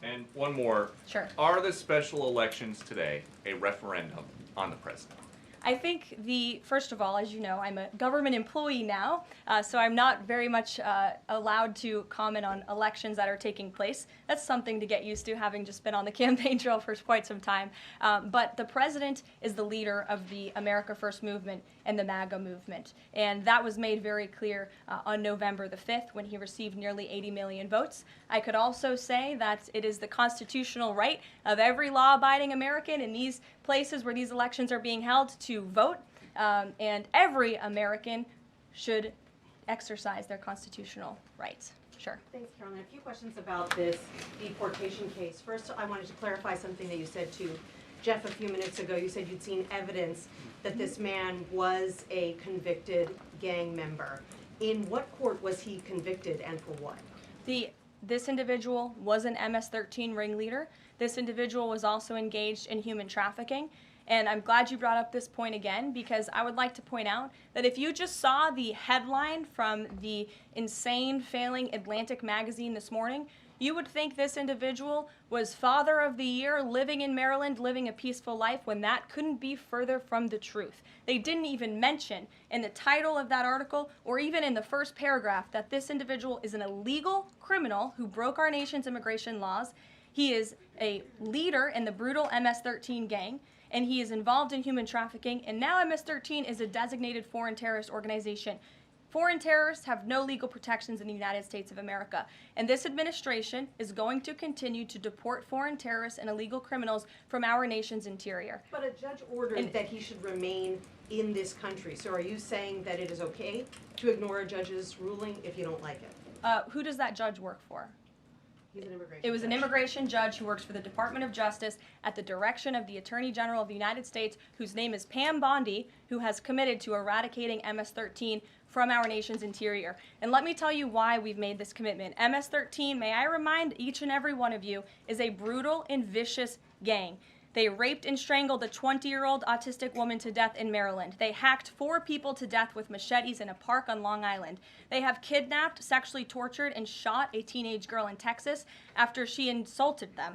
And one more. Sure. Are the special elections today a referendum on the president? I think first of all, as you know, I'm a government employee now, so I'm not very much allowed to comment on elections that are taking place. That's something to get used to, having just been on the campaign trail for quite some time. But the president is the leader of the America First movement and the MAGA movement. And that was made very clear on November the 5th when he received nearly 80 million votes. I could also say that it is the constitutional right of every law-abiding American in these places where these elections are being held to vote, and every American should exercise their constitutional rights. Sure. Thanks, Carolyn. A few questions about this deportation case. First, I wanted to clarify something that you said to Jeff a few minutes ago. You said you'd seen evidence that this man was a convicted gang member. In what court was he convicted and for what? This individual was an MS-13 ringleader. This individual was also engaged in human trafficking. And I'm glad you brought up this point again, because I would like to point out that if you just saw the headline from the insane, failing Atlantic magazine this morning, you would think this individual was Father of the Year, living in Maryland, living a peaceful life, when that couldn't be further from the truth. They didn't even mention in the title of that article, or even in the first paragraph, that this individual is an illegal criminal who broke our nation's immigration laws. He is a leader in the brutal MS-13 gang, and he is involved in human trafficking, and now MS-13 is a designated foreign terrorist organization. Foreign terrorists have no legal protections in the United States of America, and this administration is going to continue to deport foreign terrorists and illegal criminals from our nation's interior. But a judge ordered that he should remain in this country. So are you saying that it is okay to ignore a judge's ruling if you don't like it? Who does that judge work for? He's an immigration It was an judge. immigration judge who works for the Department of Justice at the direction of the Attorney General of the United States, whose name is Pam Bondi, who has committed to eradicating MS-13 from our nation's interior. And let me tell you why we've made this commitment. MS-13, may I remind each and every one of you, is a brutal and vicious gang. They raped and strangled a 20-year-old autistic woman to death in Maryland. They hacked 4 people to death with machetes in a park on Long Island. They have kidnapped, sexually tortured, and shot a teenage girl in Texas after she insulted them.